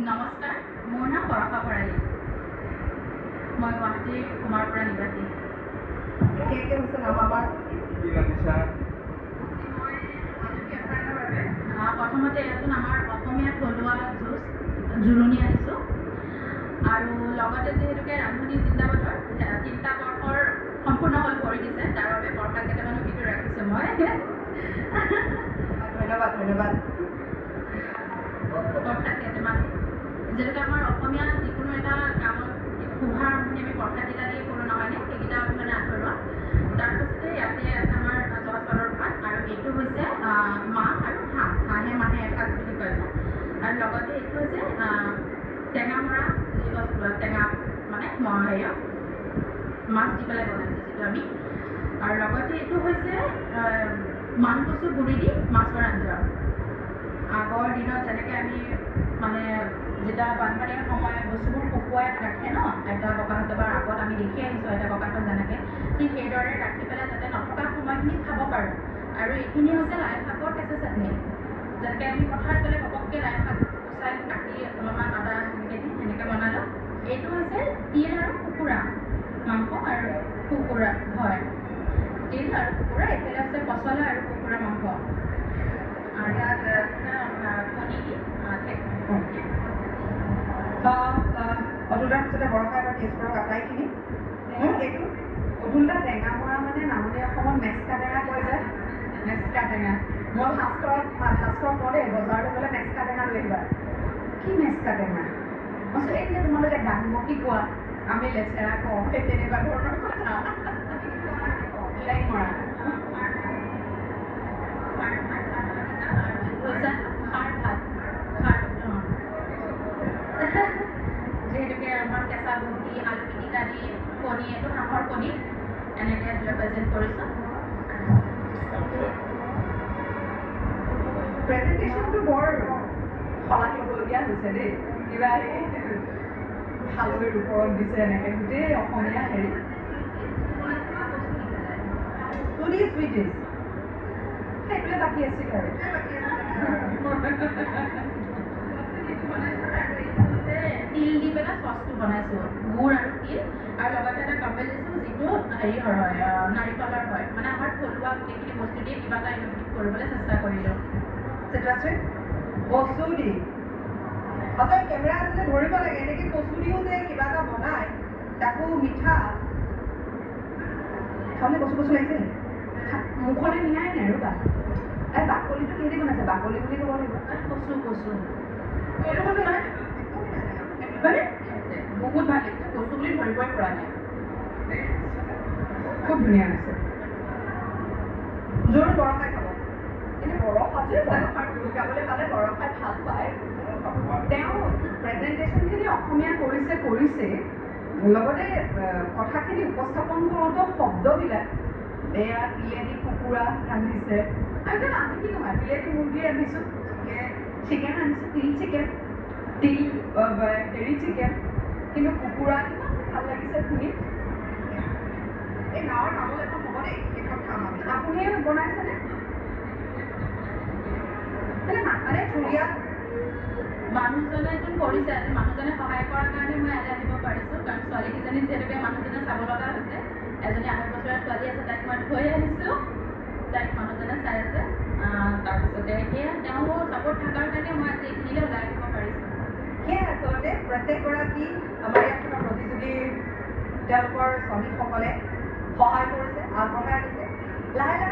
নমস্কাৰ, মোৰ নাম বৰষা ভৰালী। মই গুৱাহাটীৰ কুমাৰপুৰা নিবাসী। প্ৰথমতে ইয়াতোন আমাৰ অসমীয়া থলুৱা যুঁজ জোৰণি আনিছোঁ আৰু লগতে যিহেতুকে ৰান্ধনি জিন্দাবাদৰ 3টা বৰ্ষৰ সম্পূৰ্ণ হৈ কৰি দিছে, তাৰ বাবে বৰ্ষা কেইটামানো ভিতৰত ৰাখিছোঁ মই। ধন্যবাদ। বৰ্ষা কেইটামান যিহেতুকে আমাৰ অসমীয়া যিকোনো এটা কামত শুভা আৰম্ভণি আমি বৰ্ষা কেইটা দিয়ে কৰোঁ নহয়নে, সেইকেইটা মানে আঁতৰোৱা। তাৰপিছতে ইয়াতে আছে আমাৰ জহা চাউলৰ ভাত আৰু এইটো হৈছে মাহ আৰু হাঁহে মাহে এসাঁজ বুলি কয় যে, আৰু লগতে এইটো হৈছে টেঙামৰা যিটো টেঙা মানে হেৰিয়ত মাছ দি পেলাই বনাইছোঁ যিটো আমি, আৰু লগতে এইটো হৈছে মান কচু গুড়ি দি মাছৰ আঞ্জা। আগৰ দিনত যেনেকৈ আমি মানে যেতিয়া বানপানীৰ সময়ত বস্তুবোৰ শুকুৱাই ৰাখে ন, আইতা ককাহঁতৰ আগত আমি দেখি আহিছোঁ আইতা ককাহঁতক যেনেকৈ, ঠিক সেইদৰে ৰাখি পেলাই যাতে নথকা সময়খিনি খাব পাৰোঁ। আৰু এইখিনি হৈছে লাই শাকৰ কেঁচা চাটনি, যেনেকৈ আমি পথাৰত গ'লে ঘপককৈ লাই শাক গুচাই কাটি অলপমান আদা সেনেকৈ দি সেনেকৈ বনালোঁ। এইটো হৈছে তিল আৰু কুকুৰা মাংস আৰু কুকুৰা, হয়, তিল আৰু কুকুৰা। এইফালে হৈছে পচলা আৰু কুকুৰা মাংস, আৰু ইয়াত কণী দি অতুলাৰ পিছতে বৰষা এবাৰ টেষ্ট কৰক আটাইখিনি। এইটো অতুলা টেঙামৰা মানে নামনি অসমত মেচকা টেঙা কয় যে, মেচকা টেঙা। মই ভাস্কৰক কওঁ দেই, বজাৰলৈ গ'লে মেচকা টেঙা লৈ আহিবা। কি মেচকা টেঙা? মই এই যে তোমালোকে ডাংবটি কোৱা, আমি লেচেৰা কওঁ, সেই তেনেকুৱা ধৰণৰ কথা। লেংমৰা যিহেতুকে আমাৰ কেঁচা বুট দি আলু পিটিকা দি কণী, এইটো হাঁহৰ কণী এনেকৈ প্ৰেজেণ্ট কৰিছোঁ। প্ৰেজেণ্টেশ্যনটো বৰ শলাগ ল'বলগীয়া হৈছে দেই, কিবা এই খালৈৰ ওপৰত দিছে এনেকৈ গোটেই অসমীয়া হেৰি সেইটোৱে বাকী আছিল আৰু তিল দি পেলাই চচটো বনাইছোঁ, গুড় আৰু তিল, আৰু লগতে এটা কাম্বেল দিছোঁ যিটো হেৰিৰ হয় নাৰিকলৰ হয়, মানে আমাৰ থলুৱা গোটেইখিনি বস্তু দিয়ে কিবা এটা ইনভেট কৰিবলৈ চেষ্টা কৰিলোঁ। কচু দি সঁচাই কেমেৰা আছিলে ধৰিব লাগে, এনেকৈ কচু দিও যে কিবা এটা বনায় তাকো মিঠা খাবলৈ কচু লাগিছে নেকি? মুখলৈ নিয়াই নাই ৰ'বা। এই বাকলিটো কিহেদি বনাইছে? বাকলি বুলি ক'ব লাগিব। কচু এইটো কচু নাই মানে বহুত ভাল লাগিছে, কচু বুলি ধৰিবই পৰা নাই, খুব ধুনীয়া হৈছে। জোৰ বৰষাই খাব। কিন্তু বৰষাটোৱে গাবলৈ পালে বৰষাই ভাল পায়। তেওঁ প্ৰেজেণ্টেশ্যনখিনি অসমীয়া কৰিছে, লগতে কথাখিনি উপস্থাপন কৰোঁতে শব্দবিলাক বেয়া তিলেদি কুকুৰা ৰান্ধিছে, আৰু আমি কি ক'ম, তিলেদি মুৰ্গী ৰান্ধিছোঁ, চিকেন ৰান্ধিছোঁ, তিল চিকেন, হেৰি চিকেন, কিন্তু কুকুৰা ইমান ভাল লাগিছে শুনি। এই গাঁৱৰ তামোল এখন হ'ব দেই, সেইখন খাম আমি। আপুনিয়ে বনাইছেনে? মানে থুৰীয়া মানুহজনে যোন কৰিছে, আজি মানুহজনে সহায় কৰাৰ কাৰণে মই ইয়ালৈ আহিব পাৰিছোঁ, কাৰণ ছোৱালীকেইজনী যিহেতুকে মানুহজনে চাব লগা হৈছে। এজনী 2.5 বছৰীয়া ছোৱালী আছে, তাইক মই থৈ আহিছোঁ, তাইক মানুহজনে চাই আছে। তাৰপিছতে সেয়া তেওঁ ছাপোৰ্ট থকাৰ কাৰণে মই আজি এইখিনিলৈ ওলাই আহিব পাৰিছোঁ। সেয়াই আচলতে প্ৰত্যেকগৰাকী আমাৰ ইয়াত থকা প্ৰতিযোগী তেওঁলোকৰ শ্ৰমিকসকলে সহায় কৰিছে, আগবঢ়াই আনিছে। লাহে লাহে